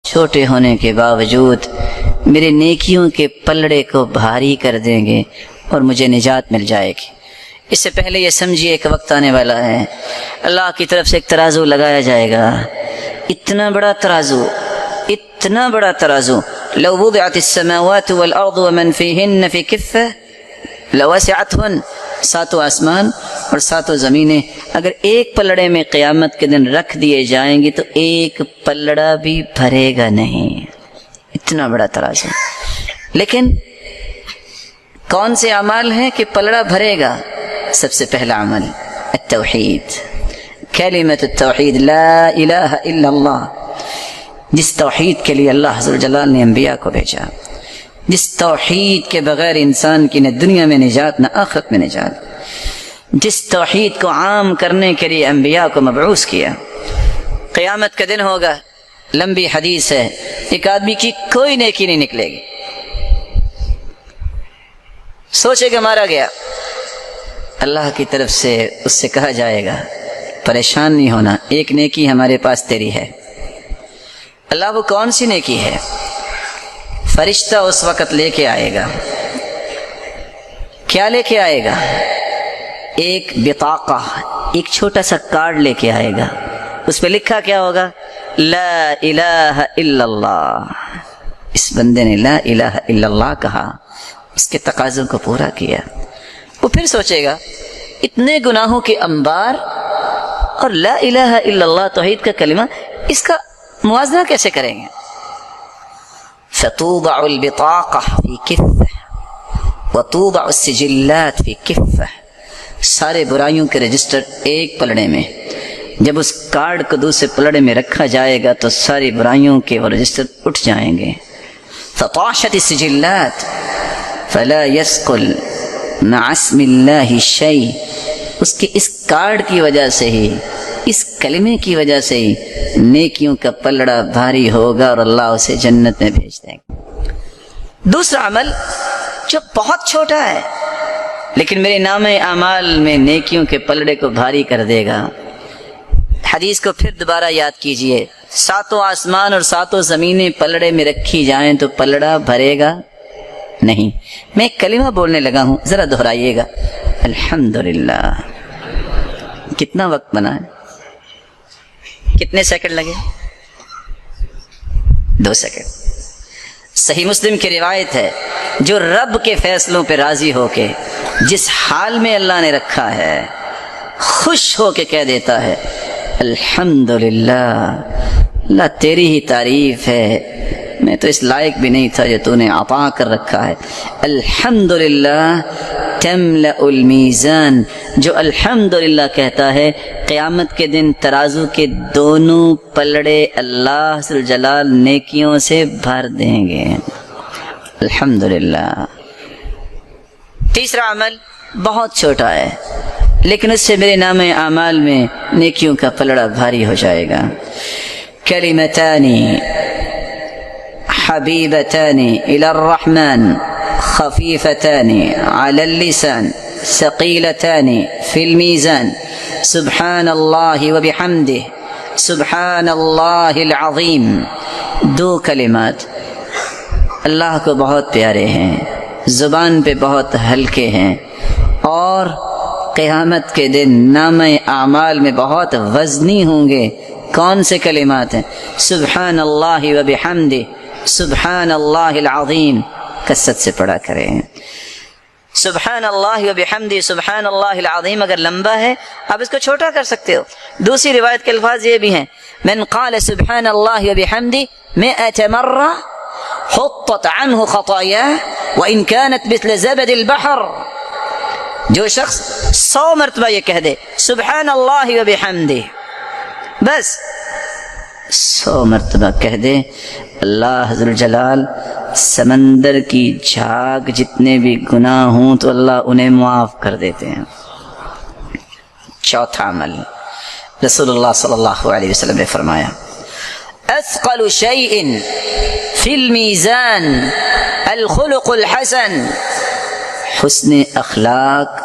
چھوٹے ہونے کے باوجود میرے نیکیوں کے پلڑے کو بھاری کر دیں گے اور مجھے نجات مل جائے گی۔ اس سے پہلے یہ سمجھیے ایک وقت آنے والا ہے، اللہ کی طرف سے ایک ترازو لگایا جائے گا، اتنا بڑا ترازو لو وضعت السماوات والارض ومن فيهن في كفة لوسعتهن، ساتوں آسمان اور ساتوں زمینیں اگر ایک پلڑے میں قیامت کے دن رکھ دیے جائیں گی تو ایک پلڑا بھی بھرے گا نہیں، اتنا بڑا ترازو۔ لیکن کون سے اعمال ہیں کہ پلڑا بھرے گا؟ سب سے پہلا عمل التوحید، کلمۃ التوحید، لا الہ الا اللہ، جس توحید کے لیے اللہ عز و جلال نے انبیاء کو بھیجا، جس توحید کے بغیر انسان کی نہ دنیا میں نجات نہ آخرت میں نجات، جس توحید کو عام کرنے کے لیے انبیاء کو مبعوث کیا۔ قیامت کا دن ہوگا، لمبی حدیث ہے، ایک آدمی کی کوئی نیکی نہیں نکلے گی، سوچے کہ مارا گیا، اللہ کی طرف سے اس سے کہا جائے گا پریشان نہیں ہونا، ایک نیکی ہمارے پاس تیری ہے۔ اللہ وہ کون سی نیکی ہے؟ فرشتہ اس وقت لے کے آئے گا، کیا لے کے آئے گا؟ ایک بطاقہ، ایک چھوٹا سا کارڈ لے کے آئے گا، اس پہ لکھا کیا ہوگا؟ لا الہ الا اللہ۔ اس بندے نے لا الہ الا اللہ کہا، اس کے تقاضوں کو پورا کیا۔ وہ پھر سوچے گا اتنے گناہوں کے انبار اور لا الہ الا اللہ توحید کا کلمہ، اس کا موازنہ کیسے کریں گے؟ فتوضع البطاقہ فی کفہ وتوضع السجلات فی کفہ، سارے برائیوں کے رجسٹر ایک پلڑے میں، جب اس کارڈ کو دوسرے پلڑے میں رکھا جائے گا تو ساری برائیوں کے وہ رجسٹر اٹھ جائیں گے۔ فطاشت السجلات فلا يثقل مع اسم اللہ شیء، اس کے اس کارڈ کی وجہ سے ہی، اس کلمے کی وجہ سے ہی نیکیوں کا پلڑا بھاری ہوگا اور اللہ اسے جنت میں بھیج دیں گے۔ دوسرا عمل جو بہت چھوٹا ہے لیکن میرے نام اعمال میں نیکیوں کے پلڑے کو بھاری کر دے گا۔ حدیث کو پھر دوبارہ یاد کیجئے، ساتوں آسمان اور ساتوں زمینیں پلڑے میں رکھی جائیں تو پلڑا بھرے گا نہیں۔ میں ایک کلمہ بولنے لگا ہوں، ذرا دہرائیے گا، الحمدللہ۔ کتنا وقت بنا ہے؟ کتنے سیکنڈ لگے؟ 2 سیکنڈ۔ صحیح مسلم کی روایت ہے، جو رب کے فیصلوں پہ راضی ہو کے جس حال میں اللہ نے رکھا ہے خوش ہو کے کہہ دیتا ہے الحمدللہ، اللہ تیری ہی تعریف ہے، میں تو اس لائق بھی نہیں تھا جو تو نے عطا کر رکھا ہے۔ الحمدللہ تملأ المیزان، جو الحمدللہ کہتا ہے قیامت کے دن ترازو کے دونوں پلڑے اللہ ذو الجلال نیکیوں سے بھر دیں گے۔ الحمدللہ۔ تیسرا عمل بہت چھوٹا ہے لیکن اس سے میرے نام اعمال میں نیکیوں کا پلڑا بھاری ہو جائے گا۔ کلمتان حبیبتان الی الرحمن خفیفتان علی اللسان ثقیلتان فی المیزان سبحان اللہ وبحمدہ سبحان اللہ العظیم۔ 2 کلمات اللہ کو بہت پیارے ہیں، زبان پہ بہت ہلکے ہیں اور قیامت کے دن نام اعمال میں بہت وزنی ہوں گے۔ کون سے کلمات ہیں؟ سبحان اللہ وبحمدہ سبحان اللہ العظیم، کثرت سے پڑھا کریں۔ سبحان اللہ وبحمدہ سبحان اللہ العظیم اگر لمبا ہے آپ اس کو چھوٹا کر سکتے ہو۔ دوسری روایت کے الفاظ یہ بھی ہیں، من قال سبحان اللہ وبحمدہ 100 مرہ حطت عنہ خطایا وان كانت مثل زبد البحر، جو شخص 100 مرتبہ یہ کہہ دے سبحان اللہ وبحمدہ، بس 100 مرتبہ کہہ دے، اللہ ذو الجلال سمندر کی جھاگ جتنے بھی گناہ ہوں تو اللہ انہیں معاف کر دیتے ہیں۔ چوتھا عمل، رسول اللہ صلی اللہ علیہ وسلم نے فرمایا اثقل شیء فی المیزان الخلق الحسن، حسن اخلاق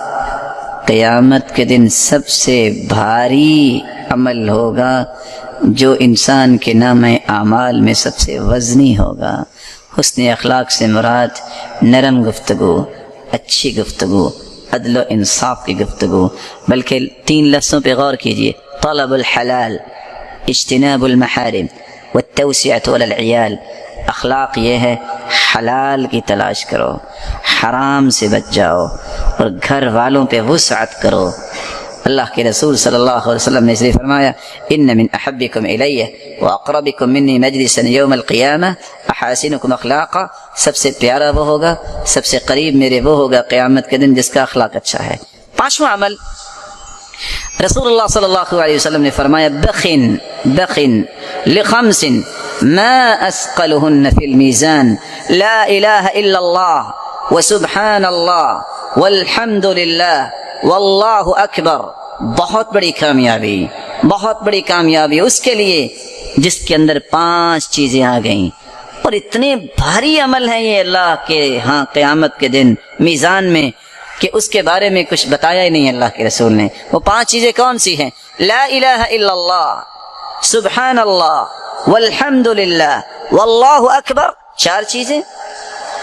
قیامت کے دن سب سے بھاری عمل ہوگا جو انسان کے نام اعمال میں سب سے وزنی ہوگا. حسن اخلاق سے مراد نرم گفتگو، اچھی گفتگو، عدل و انصاف کی گفتگو. بلکہ 3 لفظوں پہ غور کیجئے: طلب الحلال، اجتناب المحارم، والتوسعۃ علی العیال. اخلاق یہ ہے حلال کی تلاش کرو، حرام سے بچ جاؤ، اور گھر والوں پہ وسعت کرو. اللہ کے رسول صلی اللہ علیہ وسلم نے اس لیے فرمایا: ان من احبکم الی واقربکم منی مجلسا یوم القیامہ احاسنکم اخلاقا. سب سے پیارا وہ ہوگا، سب سے قریب میرے وہ ہوگا قیامت کے دن جس کا اخلاق اچھا ہے. 5واں عمل، رسول اللہ صلی اللہ علیہ وسلم نے فرمایا: بخن لخمس ما اثقلهن فی المیزان لا الہ الا اللہ وسبحان اللہ والحمد للہ واللہ اکبر. بہت بڑی کامیابی، بہت بڑی کامیابی اس کے لیے جس کے اندر 5 چیزیں آ گئیں، اور اتنے بھاری عمل ہیں یہ اللہ کے ہاں قیامت کے دن میزان میں کہ اس کے بارے میں کچھ بتایا ہی نہیں اللہ کے رسول نے. وہ 5 چیزیں کون سی ہیں؟ لا الہ الا اللہ، سبحان اللہ، والحمد للہ، واللہ اکبر. 4 چیزیں.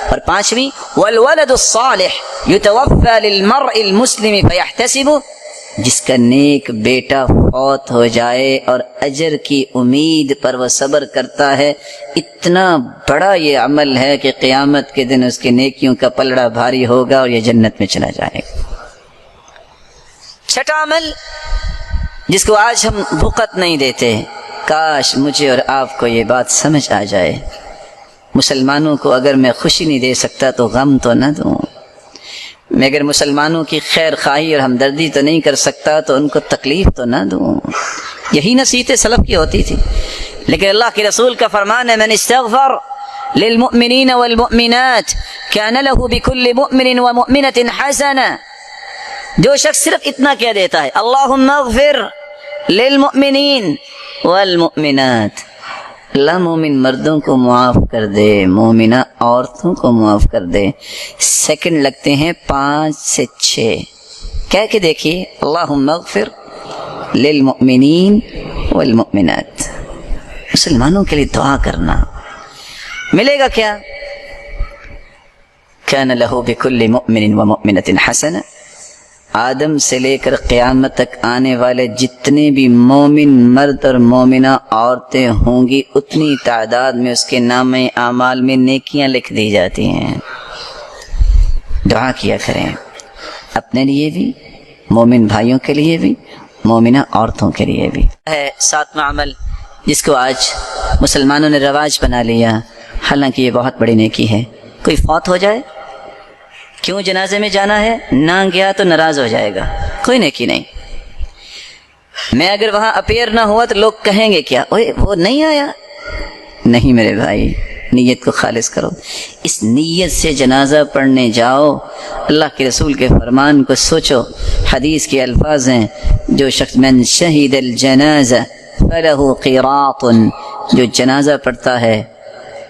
اور 5ویں والولد الصالح یتوفى للمرء المسلم فيحتسب. جس کا نیک بیٹا فوت ہو جائے اور اجر کی امید پر وہ صبر کرتا ہے. اتنا بڑا یہ عمل ہے کہ قیامت کے دن اس کے نیکیوں کا پلڑا بھاری ہوگا اور یہ جنت میں چلا جائے گا. 6واں عمل جس کو آج ہم وقت نہیں دیتے، کاش مجھے اور آپ کو یہ بات سمجھ آ جائے. مسلمانوں کو اگر میں خوشی نہیں دے سکتا تو غم تو نہ دوں. میں اگر مسلمانوں کی خیر خواہی اور ہمدردی تو نہیں کر سکتا تو ان کو تکلیف تو نہ دوں. یہی نصیحت سلف کی ہوتی تھی. لیکن اللہ کے رسول کا فرمان ہے: من استغفر للمؤمنین والمؤمنات كان له بكل مؤمن ومؤمنة حسنة. جو شخص صرف اتنا کہہ دیتا ہے: اللہم اغفر للمؤمنین والمؤمنات، اللہ مومن مردوں کو معاف کر دے، مومنہ عورتوں کو معاف کر دے. سیکنڈ لگتے ہیں 5 سے 6. کہہ کے دیکھیے: اللہم اغفر للمؤمنین والمؤمنات. مسلمانوں کے لیے دعا کرنا. ملے گا کیا؟ کان لہ بکل مؤمن ومؤمنۃ حسنہ. آدم سے لے کر قیامت تک آنے والے جتنے بھی مومن مرد اور مومنہ عورتیں ہوں گی، اتنی تعداد میں اس کے نام اعمال میں نیکیاں لکھ دی جاتی ہیں. دعا کیا کریں اپنے لیے بھی، مومن بھائیوں کے لیے بھی، مومنہ عورتوں کے لیے بھی. ہے 7واں عمل جس کو آج مسلمانوں نے رواج بنا لیا، حالانکہ یہ بہت بڑی نیکی ہے. کوئی فوت ہو جائے، کیوں جنازے میں جانا ہے؟ نہ گیا تو ناراض ہو جائے گا، کوئی نیکی نہیں. میں اگر وہاں اپیئر نہ ہوا تو لوگ کہیں گے کیا؟ اوے وہ نہیں آیا. نہیں میرے بھائی، نیت کو خالص کرو. اس نیت سے جنازہ پڑھنے جاؤ. اللہ کے رسول کے فرمان کو سوچو. حدیث کے الفاظ ہیں: جو شخص من شہید الجنازہ فلہ قیراط، جو جنازہ پڑھتا ہے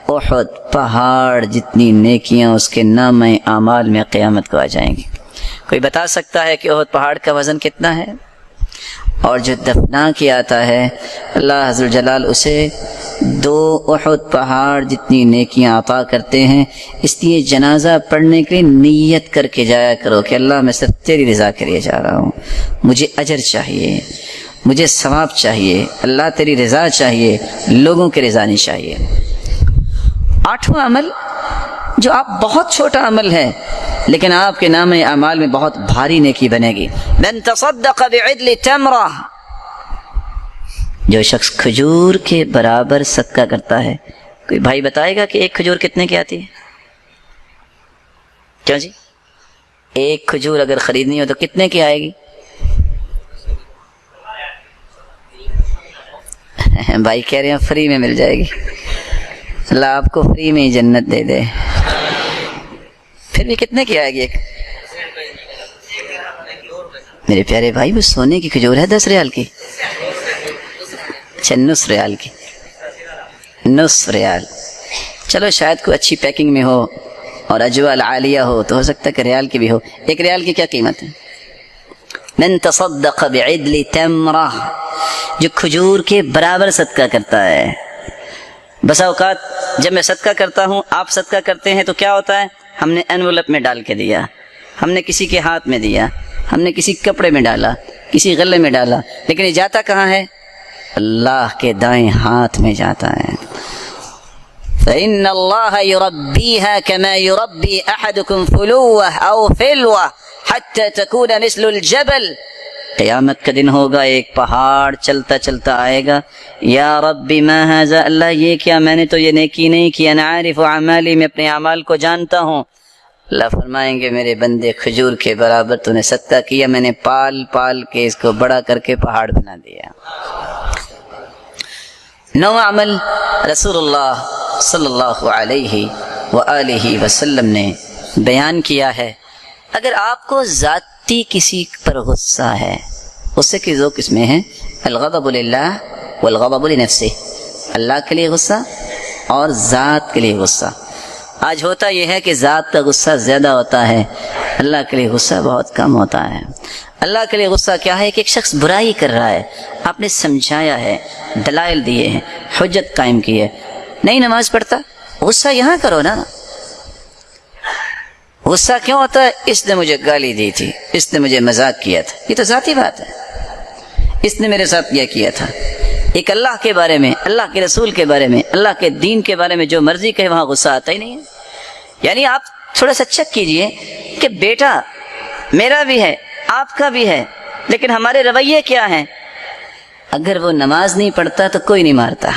احد پہاڑ جتنی نیکیاں اس کے نام اعمال میں قیامت کو آ جائیں گی. کوئی بتا سکتا ہے کہ احد پہاڑ کا وزن کتنا ہے؟ اور جو دفنا کے آتا ہے اللہ عز و جلال اسے 2 احد پہاڑ جتنی نیکیاں عطا کرتے ہیں. اس لیے جنازہ پڑھنے کے لیے نیت کر کے جایا کرو کہ اللہ میں صرف تیری رضا کے لیے جا رہا ہوں، مجھے اجر چاہیے، مجھے ثواب چاہیے، اللہ تیری رضا چاہیے، لوگوں کی رضا نہیں چاہیے. 8واں عمل جو آپ بہت چھوٹا عمل ہے لیکن آپ کے نام اعمال میں بہت بھاری نیکی بنے گی. من تصدق بعدل تمرہ، جو شخص کھجور کے برابر صدقہ کرتا ہے. کوئی بھائی بتائے گا کہ ایک کھجور کتنے کی آتی ہے؟ کیا جی؟ ایک کھجور اگر خریدنی ہو تو کتنے کی آئے گی؟ بھائی کہہ رہے ہیں فری میں مل جائے گی. اللہ آپ کو فری میں ہی جنت دے دے. پھر بھی کتنے کی آئے گی ایک؟ میرے پیارے بھائی وہ سونے کی کھجور ہے 10 ریال کی. اچھا 9 ریال کی، 9 ریال. چلو شاید کوئی اچھی پیکنگ میں ہو اور اجوال عالیہ ہو تو ہو سکتا ہے کہ ریال کی بھی ہو. 1 ریال کی کیا قیمت ہے؟ من تصدق بعدل تمرہ جو کھجور کے برابر صدقہ کرتا ہے۔ بسا اوقات جب میں صدقہ کرتا ہوں، آپ صدقہ کرتے ہیں، تو کیا ہوتا ہے، ہم نے انویلپ میں ڈال کے دیا، ہم نے کسی کے ہاتھ میں دیا، ہم نے کسی کپڑے میں ڈالا، کسی غلے میں ڈالا، لیکن یہ جاتا کہاں ہے؟ اللہ کے دائیں ہاتھ میں جاتا ہے۔ فَإِنَّ اللَّهَ يُرَبِّيهَا كَمَا يُرَبِّي أَحَدُكُمْ فُلُوَّةً أَوْ فِلْوَةً حَتَّى تَكُونَ مِثْلُ الْجَبَلِ۔ قیامت کا دن ہوگا، ایک پہاڑ چلتا چلتا آئے گا، یا ربی ما ھذا، اللہ یہ کیا، میں نے تو یہ نیکی نہیں کی، انا عارف اعمالی، میں اپنے اعمال کو جانتا ہوں۔ اللہ فرمائیں گے میرے بندے کھجور کے برابر تو نے صدقہ کیا، میں نے پال پال کے اس کو بڑا کر کے پہاڑ بنا دیا۔ نواں عمل رسول اللہ صلی اللہ علیہ وآلہ وسلم نے بیان کیا ہے، اگر آپ کو ذاتی کسی پر غصہ ہے، غصے کی دو قسمیں ہیں، الغضب للہ والغضب لنفسہ، اللہ کے لیے غصہ اور ذات کے لیے غصہ۔ آج ہوتا یہ ہے کہ ذات کا غصہ زیادہ ہوتا ہے، اللہ کے لیے غصہ بہت کم ہوتا ہے۔ اللہ کے لیے غصہ کیا ہے کہ ایک شخص برائی کر رہا ہے، آپ نے سمجھایا ہے، دلائل دیے ہیں، حجت قائم کی ہے، نہیں نماز پڑھتا، غصہ یہاں کرو نا۔ غصہ کیوں ہوتا ہے؟ اس نے مجھے گالی دی تھی، اس نے مجھے مذاق کیا تھا، یہ تو ذاتی بات ہے، اس نے میرے ساتھ یہ کیا تھا۔ ایک اللہ کے بارے میں، اللہ کے رسول کے بارے میں، اللہ کے دین کے بارے میں جو مرضی کہے وہاں غصہ آتا ہی نہیں ہے۔ یعنی آپ تھوڑا سا چیک کیجئے کہ بیٹا میرا بھی ہے، آپ کا بھی ہے، لیکن ہمارے رویے کیا ہیں؟ اگر وہ نماز نہیں پڑھتا تو کوئی نہیں مارتا،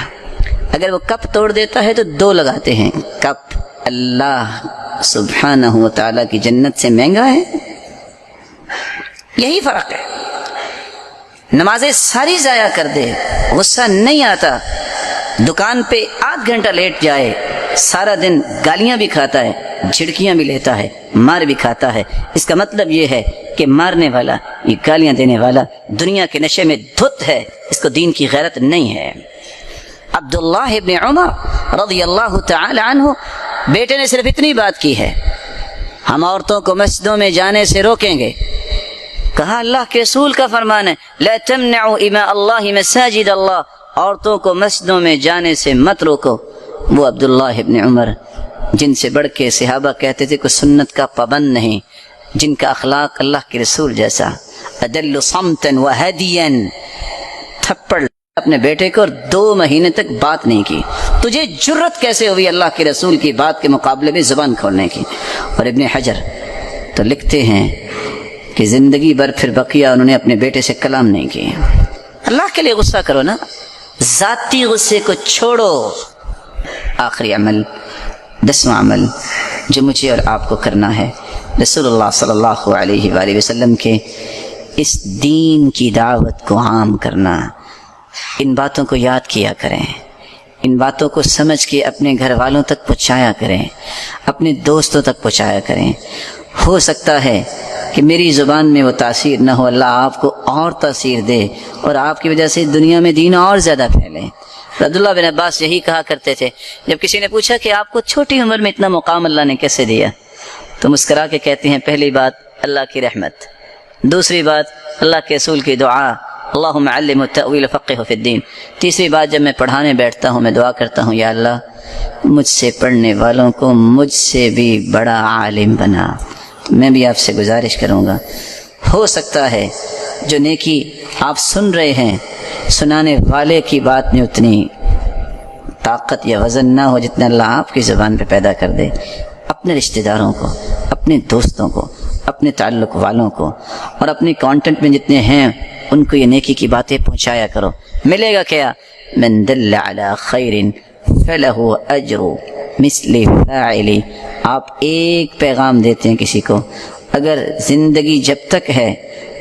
اگر وہ کپ توڑ دیتا ہے تو دو لگاتے ہیں۔ کپ اللہ سبحانہ و تعالیٰ کی جنت سے مہنگا ہے، یہی فرق ہے۔ نمازیں ساری ضائع کر دے، غصہ نہیں آتا، دکان پہ 8 گھنٹہ لیٹ جائے، سارا دن گالیاں بھی کھاتا ہے، جھڑکیاں بھی لیتا ہے، مار بھی کھاتا ہے، اس کا مطلب یہ ہے کہ مارنے والا، یہ گالیاں دینے والا دنیا کے نشے میں دھت ہے، اس کو دین کی غیرت نہیں ہے۔ عبداللہ ابن عمر رضی اللہ تعالی عنہ، بیٹے نے صرف اتنی بات کی ہے، ہم عورتوں کو مسجدوں میں جانے سے روکیں گے۔ کہا اللہ کے رسول کا فرمان ہے، لا تمنعوا اماء اللہ مساجد اللہ، عورتوں کو مسجدوں میں جانے سے مت روکو۔ وہ عبداللہ ابن عمر جن سے بڑھ کے صحابہ کہتے تھے کہ سنت کا پابند نہیں، جن کا اخلاق اللہ کے رسول جیسا، ادل صمتا وہدیا، تھپڑ اپنے بیٹے کو اور 2 مہینے تک بات نہیں کی۔ تجھے جرت کیسے ہوئی اللہ کے رسول کی بات کے مقابلے میں زبان کھولنے کی؟ اور ابن حجر تو لکھتے ہیں کہ زندگی بھر پھر بقیہ انہوں نے اپنے بیٹے سے کلام نہیں کیے۔ اللہ کے لیے غصہ کرو نا، ذاتی غصے کو چھوڑو۔ آخری عمل، 10واں عمل جو مجھے اور آپ کو کرنا ہے، رسول اللہ صلی اللہ علیہ وآلہ وسلم کے اس دین کی دعوت کو عام کرنا۔ ان باتوں کو یاد کیا کریں، ان باتوں کو سمجھ کے اپنے گھر والوں تک پہنچایا کریں، اپنے دوستوں تک پہنچایا کریں۔ ہو سکتا ہے کہ میری زبان میں وہ تاثیر نہ ہو، اللہ آپ کو اور تاثیر دے اور آپ کی وجہ سے دنیا میں دین اور زیادہ پھیلے۔ عبداللہ بن عباس یہی کہا کرتے تھے، جب کسی نے پوچھا کہ آپ کو چھوٹی عمر میں اتنا مقام اللہ نے کیسے دیا، تو مسکرا کے کہتے ہیں، پہلی بات اللہ کی رحمت، دوسری بات اللہ کے رسول کی دعا، اللہم علم التأویل فقہ فی الدین، تیسری بات جب میں پڑھانے بیٹھتا ہوں میں دعا کرتا ہوں، یا اللہ مجھ سے پڑھنے والوں کو مجھ سے بھی بڑا عالم بنا۔ میں بھی آپ سے گزارش کروں گا، ہو سکتا ہے جو نیکی آپ سن رہے ہیں، سنانے والے کی بات میں اتنی طاقت یا وزن نہ ہو جتنا اللہ آپ کی زبان پہ پیدا کر دے۔ اپنے رشتہ داروں کو، اپنے دوستوں کو، اپنے تعلق والوں کو اور اپنے کانٹینٹ میں جتنے ہیں ان کو یہ نیکی کی باتیں پہنچایا کرو۔ ملے گا کیا؟ من دل علی خیر فلہ اجر مثل فاعلی۔ آپ ایک پیغام دیتے ہیں کسی کو، اگر زندگی جب تک ہے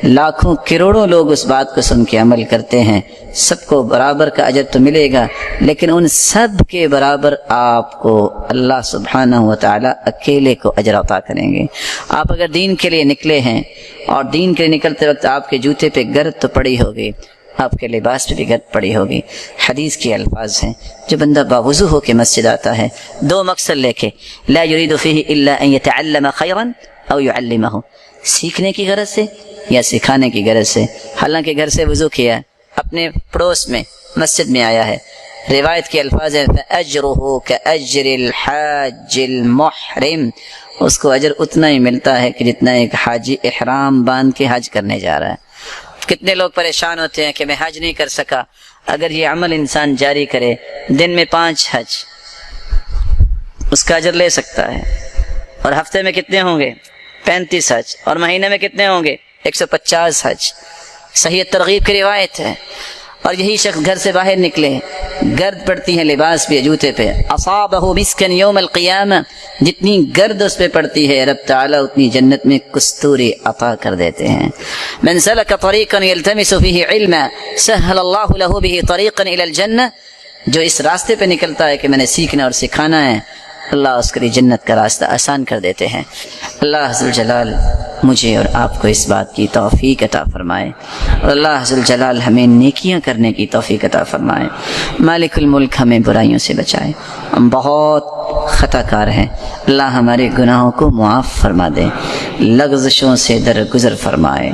لاکھوں کروڑوں لوگ اس بات کو سن کے عمل کرتے ہیں، سب کو برابر کا اجر تو ملے گا، لیکن ان سب کے برابر آپ کو اللہ سبحانہ و تعالی اکیلے کو اجر عطا کریں گے۔ آپ اگر دین کے لیے نکلے ہیں اور دین کے لیے نکلتے وقت آپ کے جوتے پہ گرد تو پڑی ہوگی، آپ کے لباس پہ بھی گرد پڑی ہوگی۔ حدیث کے الفاظ ہیں، جو بندہ باوضو ہو کے مسجد آتا ہے 2 مقصد لے کے، لا يريد فيه الا ان يتعلم خيرا او يعلمه، سیکھنے کی غرض سے یا سکھانے کی غرض سے۔ حالانکہ گھر سے وضو کیا، اب اپنے پڑوس میں مسجد میں آیا ہے، روایت کے الفاظ ہیں فَأَجْرُهُ كَأَجْرِ الْحَاجِّ الْمُحْرِمِ، اس کو اجر اتنا ہی ملتا ہے کہ جتنا ایک حاجی احرام باندھ کے حج کرنے جا رہا ہے۔ کتنے لوگ پریشان ہوتے ہیں کہ میں حج نہیں کر سکا، اگر یہ عمل انسان جاری کرے، دن میں 5 حج، اس کا اجر لے سکتا ہے، اور ہفتے میں کتنے ہوں گے؟ 35 حج، اور مہینے میں کتنے ہوں گے؟ 150 حج۔ صحیح ترغیب کی روایت ہے۔ اور یہی شخص گھر سے باہر نکلے، گرد پڑتی ہے لباس پہ، جوتے پہ، اصابہ مسکن یوم القیامہ، جتنی گرد اس پہ پڑتی ہے رب تعالیٰ اتنی جنت میں کستوری عطا کر دیتے ہیں۔ من سلک طریقا یلتمس فیہ علما سہل اللہ لہ بہ طریقا الی الجنہ، جو اس راستے پہ نکلتا ہے کہ میں نے سیکھنا اور سکھانا ہے، اللہ اس کے لیے جنت کا راستہ آسان کر دیتے ہیں۔ اللہ ذوالجلال مجھے اور آپ کو اس بات کی توفیق عطا فرمائے، اور اللہ ذوالجلال ہمیں نیکیاں کرنے کی توفیق عطا فرمائے۔ مالک الملک ہمیں برائیوں سے بچائے، ہم بہت خطا کار ہیں، اللہ ہمارے گناہوں کو معاف فرما دے، لغزشوں سے درگزر فرمائے۔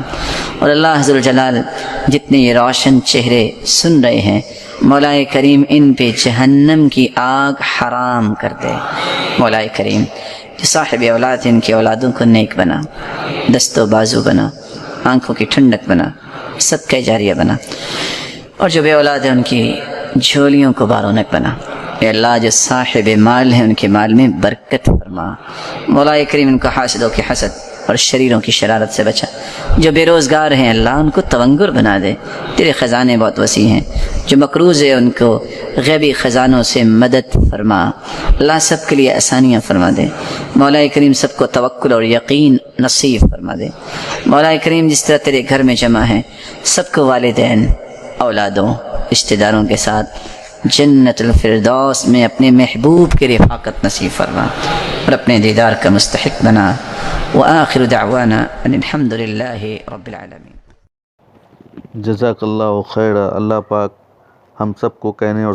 اور اللہ ذوالجلال جتنے یہ روشن چہرے سن رہے ہیں، مولا کریم ان پہ جہنم کی آگ حرام کر دے۔ مولا کریم جو صاحب اولاد ان کی اولادوں کو نیک بنا، دست و بازو بنا، آنکھوں کی ٹھنڈک بنا، صدقہ جاریہ بنا، اور جو بے اولاد ہیں ان کی جھولیوں کو بارونق بنا۔ اے اللہ جو صاحب مال ہیں ان کے مال میں برکت فرما۔ مولا کریم ان کو حاسدوں کی حسد اور شریروں کی شرارت سے بچا۔ جو بے روزگار ہیں اللہ ان کو تونگر بنا دے، تیرے خزانے بہت وسیع ہیں۔ جو مقروض ہے ان کو غیبی خزانوں سے مدد فرما، اللہ سب کے لیے آسانیاں فرما دے۔ مولا کریم سب کو توکل اور یقین نصیب فرما دے۔ مولا کریم جس طرح تیرے گھر میں جمع ہیں سب کو والدین، اولادوں، رشتہ داروں کے ساتھ جنت الفردوس میں اپنے محبوب کی رفاقت نصیب فرما اور اپنے دیدار کا مستحق بنا۔ وآخر دعوانا ان الحمد للہ رب العالمین۔ جزاک اللہ خیر۔ اللہ پاک ہم سب کو کہنے اور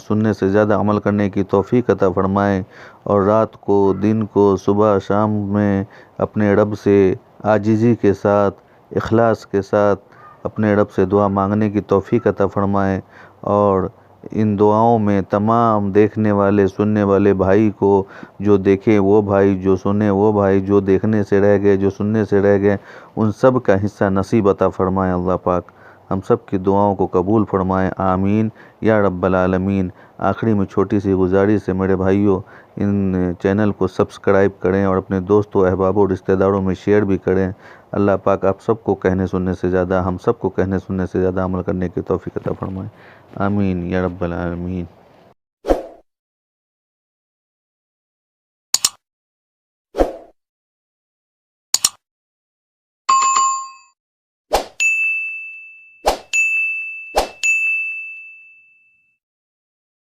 سننے سے زیادہ عمل کرنے کی توفیق عطا فرمائے، اور رات کو، دن کو، صبح شام میں اپنے رب سے عاجزی کے ساتھ، اخلاص کے ساتھ اپنے رب سے دعا مانگنے کی توفیق عطا فرمائے، اور ان دعاؤں میں تمام دیکھنے والے سننے والے بھائی کو، جو دیکھے وہ بھائی، جو سنے وہ بھائی، جو دیکھنے سے رہ گئے، جو سننے سے رہ گئے، ان سب کا حصہ نصیب عطا فرمائے۔ اللہ پاک ہم سب کی دعاؤں کو قبول فرمائے، آمین یا رب العالمین۔ آخری میں چھوٹی سی گزارش ہے میرے بھائیوں، ان چینل کو سبسکرائب کریں اور اپنے دوستوں، احبابوں، رشتہ داروں میں شیئر بھی کریں۔ اللہ پاک آپ سب کو کہنے سننے سے زیادہ، ہم سب کو کہنے سننے سے زیادہ عمل کرنے کی توفیق عطا فرمائے، آمین یا رب العالمین۔